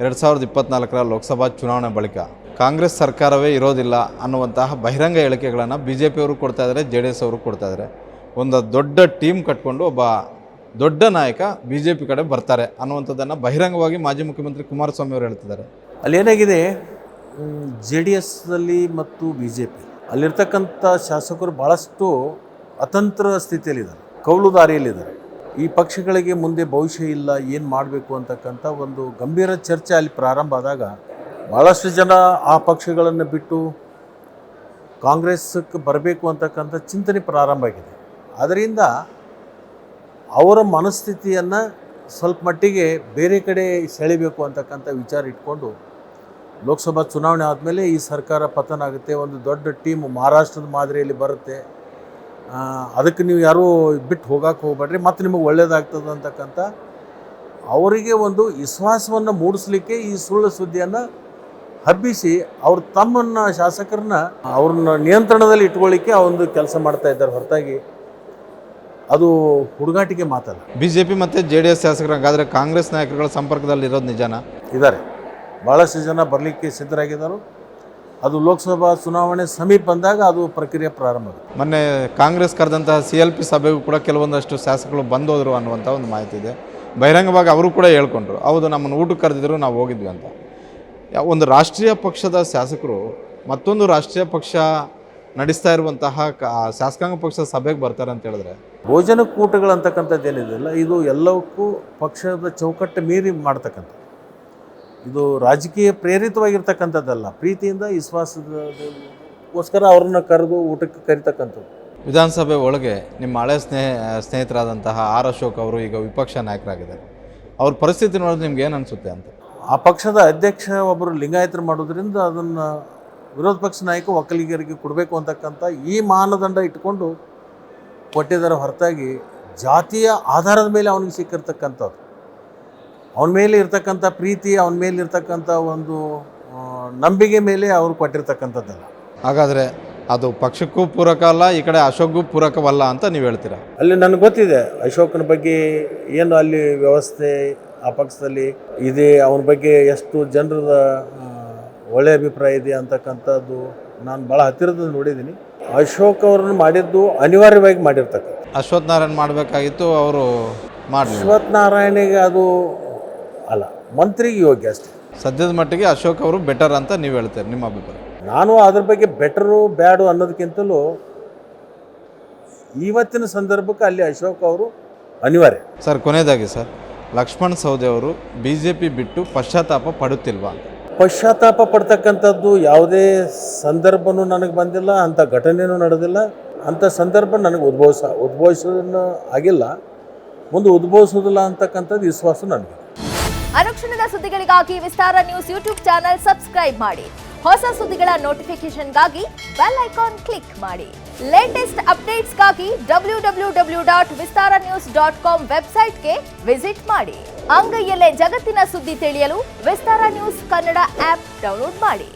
2024ರ ಲೋಕಸಭಾ ಚುನಾವಣೆ ಬಳಿಕ ಕಾಂಗ್ರೆಸ್ ಸರ್ಕಾರವೇ ಇರೋದಿಲ್ಲ ಅನ್ನುವಂತಹ ಬಹಿರಂಗ ಹೇಳಿಕೆಗಳನ್ನು ಬಿಜೆಪಿಯವರು ಕೊಡ್ತಾ ಇದ್ದಾರೆ, ಜೆಡಿಎಸ್ ಅವರು ಕೊಡ್ತಾ ಇದ್ದಾರೆ. ಒಂದು ದೊಡ್ಡ ಟೀಮ್ ಕಟ್ಕೊಂಡು ಒಬ್ಬ ದೊಡ್ಡ ನಾಯಕ ಬಿಜೆಪಿ ಕಡೆ ಬರ್ತಾರೆ ಅನ್ನುವಂಥದ್ದನ್ನು ಬಹಿರಂಗವಾಗಿ ಮಾಜಿ ಮುಖ್ಯಮಂತ್ರಿ ಕುಮಾರಸ್ವಾಮಿ ಅವರು ಹೇಳ್ತಿದ್ದಾರೆ. ಅಲ್ಲಿ ಏನಾಗಿದೆ, JDSನಲ್ಲಿ ಮತ್ತು BJP ಅಲ್ಲಿರ್ತಕ್ಕಂಥ ಶಾಸಕರು ಭಾಳಷ್ಟು ಅತಂತ್ರ ಸ್ಥಿತಿಯಲ್ಲಿದ್ದಾರೆ, ಕೌಲುದಾರಿಯಲ್ಲಿದ್ದಾರೆ. ಈ ಪಕ್ಷಗಳಿಗೆ ಮುಂದೆ ಭವಿಷ್ಯ ಇಲ್ಲ, ಏನು ಮಾಡಬೇಕು ಅಂತಕ್ಕಂಥ ಒಂದು ಗಂಭೀರ ಚರ್ಚೆ ಅಲ್ಲಿ ಪ್ರಾರಂಭ ಆದಾಗ ಭಾಳಷ್ಟು ಜನ ಆ ಪಕ್ಷಗಳನ್ನು ಬಿಟ್ಟು ಕಾಂಗ್ರೆಸ್ಗೆ ಬರಬೇಕು ಅಂತಕ್ಕಂಥ ಚಿಂತನೆ ಪ್ರಾರಂಭ ಆಗಿದೆ. ಅದರಿಂದ ಅವರ ಮನಸ್ಥಿತಿಯನ್ನು ಸ್ವಲ್ಪ ಮಟ್ಟಿಗೆ ಬೇರೆ ಕಡೆ ಸೆಳೆಯಬೇಕು ಅಂತಕ್ಕಂಥ ವಿಚಾರ ಇಟ್ಕೊಂಡು ಲೋಕಸಭಾ ಚುನಾವಣೆ ಆದಮೇಲೆ ಈ ಸರ್ಕಾರ ಪತನ ಆಗುತ್ತೆ, ಒಂದು ದೊಡ್ಡ ಟೀಮ್ ಮಹಾರಾಷ್ಟ್ರದ ಮಾದರಿಯಲ್ಲಿ ಬರುತ್ತೆ, ಅದಕ್ಕೆ ನೀವು ಯಾರೂ ಬಿಟ್ಟು ಹೋಗಕ್ಕೆ ಹೋಗ್ಬೇಡ್ರಿ, ಮತ್ತು ನಿಮಗೆ ಒಳ್ಳೆಯದಾಗ್ತದೆ ಅಂತಕ್ಕಂಥ ಅವರಿಗೆ ಒಂದು ವಿಶ್ವಾಸವನ್ನು ಮೂಡಿಸ್ಲಿಕ್ಕೆ ಈ ಸುಳ್ಳು ಸುದ್ದಿಯನ್ನು ಹಬ್ಬಿಸಿ ಅವ್ರು ತಮ್ಮನ್ನು ಶಾಸಕರನ್ನ ಅವ್ರನ್ನ ನಿಯಂತ್ರಣದಲ್ಲಿ ಇಟ್ಕೊಳ್ಳಿಕ್ಕೆ ಆ ಒಂದು ಕೆಲಸ ಮಾಡ್ತಾ ಇದ್ದಾರೆ ಹೊರತಾಗಿ ಅದು ಹುಡುಗಾಟಿಗೆ ಮಾತಲ್ಲ. ಬಿಜೆಪಿ ಮತ್ತು JDS ಶಾಸಕರು ಹಾಗಾದರೆ ಕಾಂಗ್ರೆಸ್ ನಾಯಕರುಗಳ ಸಂಪರ್ಕದಲ್ಲಿ ಇರೋದು ನಿಜನಾ? ಇದ್ದಾರೆ, ಭಾಳಷ್ಟು ಜನ ಬರಲಿಕ್ಕೆ ಸಿದ್ಧರಾಗಿದ್ದಾರೆ. ಅದು ಲೋಕಸಭಾ ಚುನಾವಣೆ ಸಮೀಪ ಬಂದಾಗ ಅದು ಪ್ರಕ್ರಿಯೆ ಪ್ರಾರಂಭ ಆಗುತ್ತೆ. ಮೊನ್ನೆ ಕಾಂಗ್ರೆಸ್ ಕರೆದಂತಹ CLP ಸಭೆಗೂ ಕೂಡ ಕೆಲವೊಂದಷ್ಟು ಶಾಸಕರು ಬಂದೋದ್ರು ಅನ್ನುವಂಥ ಒಂದು ಮಾಹಿತಿ ಇದೆ. ಬಹಿರಂಗವಾಗಿ ಅವರು ಕೂಡ ಹೇಳ್ಕೊಂಡ್ರು, ಹೌದು ನಮ್ಮನ್ನು ಊಟಕ್ಕೆ ಕರೆದಿದ್ರು, ನಾವು ಹೋಗಿದ್ವಿ ಅಂತ. ಒಂದು ರಾಷ್ಟ್ರೀಯ ಪಕ್ಷದ ಶಾಸಕರು ಮತ್ತೊಂದು ರಾಷ್ಟ್ರೀಯ ಪಕ್ಷ ನಡೆಸ್ತಾ ಇರುವಂತಹ ಶಾಸಕಾಂಗ ಪಕ್ಷದ ಸಭೆಗೆ ಬರ್ತಾರೆ ಅಂತ ಹೇಳಿದ್ರೆ, ಭೋಜನ ಕೂಟಗಳಂತಕ್ಕಂಥದ್ದು ಏನಿದೆಯಲ್ಲ, ಇದು ಎಲ್ಲವಕ್ಕೂ ಪಕ್ಷದ ಚೌಕಟ್ಟು ಮೀರಿ ಮಾಡ್ತಕ್ಕಂಥ, ಇದು ರಾಜಕೀಯ ಪ್ರೇರಿತವಾಗಿರ್ತಕ್ಕಂಥದ್ದಲ್ಲ, ಪ್ರೀತಿಯಿಂದ ವಿಶ್ವಾಸದಗೋಸ್ಕರ ಅವ್ರನ್ನ ಕರೆದು ಊಟಕ್ಕೆ ಕರಿತಕ್ಕಂಥದ್ದು. ವಿಧಾನಸಭೆ ಒಳಗೆ ನಿಮ್ಮ ಹಳೆ ಸ್ನೇಹಿತರಾದಂತಹ R. ಅಶೋಕ್ ಅವರು ಈಗ ವಿಪಕ್ಷ ನಾಯಕರಾಗಿದ್ದಾರೆ. ಅವ್ರ ಪರಿಸ್ಥಿತಿ ನೋಡಿದ್ರೆ ನಿಮ್ಗೆ ಏನು ಅನಿಸುತ್ತೆ ಅಂತ? ಆ ಪಕ್ಷದ ಅಧ್ಯಕ್ಷ ಒಬ್ಬರು ಲಿಂಗಾಯತರು ಮಾಡೋದ್ರಿಂದ ಅದನ್ನು ವಿರೋಧ ಪಕ್ಷ ನಾಯಕ ಒಕ್ಕಲಿಗರಿಗೆ ಕೊಡಬೇಕು ಅಂತಕ್ಕಂಥ ಈ ಮಾನದಂಡ ಇಟ್ಕೊಂಡು ಕೊಟ್ಟಿದ್ದಾರೆ ಹೊರತಾಗಿ ಜಾತಿಯ ಆಧಾರದ ಮೇಲೆ ಅವನಿಗೆ ಸಿಕ್ಕಿರ್ತಕ್ಕಂಥದ್ದು, ಅವನ ಮೇಲೆ ಇರ್ತಕ್ಕಂಥ ಪ್ರೀತಿ, ಅವನ ಮೇಲೆ ಇರ್ತಕ್ಕಂಥ ಒಂದು ನಂಬಿಕೆ ಮೇಲೆ ಅವರು ಕೊಟ್ಟಿರ್ತಕ್ಕಂಥದ್ದಲ್ಲ. ಹಾಗಾದರೆ ಅದು ಪಕ್ಷಕ್ಕೂ ಪೂರಕ ಅಲ್ಲ, ಈ ಕಡೆ ಅಶೋಕ್ಗೂ ಪೂರಕವಲ್ಲ ಅಂತ ನೀವು ಹೇಳ್ತೀರಾ? ಅಲ್ಲಿ ನನಗೆ ಗೊತ್ತಿದೆ ಅಶೋಕನ ಬಗ್ಗೆ ಏನು ಅಲ್ಲಿ ವ್ಯವಸ್ಥೆ ಆ ಪಕ್ಷದಲ್ಲಿ ಇದೆ, ಅವನ ಬಗ್ಗೆ ಎಷ್ಟು ಜನರದ ಒಳ್ಳೆಯ ಅಭಿಪ್ರಾಯ ಇದೆ ಅಂತಕ್ಕಂಥದ್ದು ನಾನು ಭಾಳ ಹತ್ತಿರದಲ್ಲಿ ನೋಡಿದ್ದೀನಿ. ಅಶೋಕ್ ಅವ್ರನ್ನ ಮಾಡಿದ್ದು ಅನಿವಾರ್ಯವಾಗಿ ಮಾಡಿರ್ತಕ್ಕಂಥ. ಅಶ್ವಥ್ ನಾರಾಯಣ್ ಮಾಡಬೇಕಾಗಿತ್ತು, ಅವರು ಮಾಡಿ. ಅಶ್ವಥ್ ನಾರಾಯಣಿಗೆ ಅದು ಅಲ್ಲ, ಮಂತ್ರಿಗೆ ಯೋಗ್ಯ ಅಷ್ಟೇ. ಸದ್ಯದ ಮಟ್ಟಿಗೆ ಅಶೋಕ್ ಅವರು ಬೆಟರ್ ಅಂತ ನೀವು ಹೇಳ್ತೀರಿ, ನಿಮ್ಮ ಅಭಿಪ್ರಾಯ? ನಾನು ಅದ್ರ ಬಗ್ಗೆ ಬೆಟರು ಬ್ಯಾಡು ಅನ್ನೋದಕ್ಕಿಂತಲೂ ಇವತ್ತಿನ ಸಂದರ್ಭಕ್ಕೆ ಅಲ್ಲಿ ಅಶೋಕ್ ಅವರು ಅನಿವಾರ್ಯ. ಸರ್, ಕೊನೆಯದಾಗಿ ಸರ್, ಲಕ್ಷ್ಮಣ್ ಸವದಿ ಅವರು BJP ಬಿಟ್ಟು ಪಶ್ಚಾತ್ತಾಪ ಪಡುತ್ತಿಲ್ವಾ? ಪಶ್ಚಾತ್ತಾಪ ಪಡ್ತಕ್ಕಂಥದ್ದು ಯಾವುದೇ ಸಂದರ್ಭನೂ ನನಗೆ ಬಂದಿಲ್ಲ, ಅಂಥ ಘಟನೆಯೂ ನಡೆದಿಲ್ಲ, ಅಂಥ ಸಂದರ್ಭ ನನಗೆ ಉದ್ಭವಿಸೋದನ್ನು ಆಗಿಲ್ಲ, ಮುಂದೆ ಉದ್ಭವಿಸೋದಿಲ್ಲ ಅಂತಕ್ಕಂಥದ್ದು ವಿಶ್ವಾಸ ನನಗೆ. ಅನುಕ್ಷಣದ ಸುದ್ದಿಗಳಿಗಾಗಿ ವಿಸ್ತಾರ ನ್ಯೂಸ್ ಯೂಟ್ಯೂಬ್ ಚಾನೆಲ್ ಸಬ್ಸ್ಕ್ರೈಬ್ ಮಾಡಿ. ಹೊಸ ಸುದ್ದಿಗಳ ನೋಟಿಫಿಕೇಶನ್ಗಾಗಿ ಬೆಲ್ ಐಕಾನ್ ಕ್ಲಿಕ್ ಮಾಡಿ. ಲೇಟೆಸ್ಟ್ ಅಪ್ಡೇಟ್ಸ್ಗಾಗಿ www.vistaranews.com ವೆಬ್ಸೈಟ್ಗೆ ವಿಸಿಟ್ ಮಾಡಿ. ಅಂಗೈಯಲ್ಲೇ ಜಗತ್ತಿನ ಸುದ್ದಿ ತಿಳಿಯಲು ವಿಸ್ತಾರ ನ್ಯೂಸ್ ಕನ್ನಡ ಆಪ್ ಡೌನ್ಲೋಡ್ ಮಾಡಿ.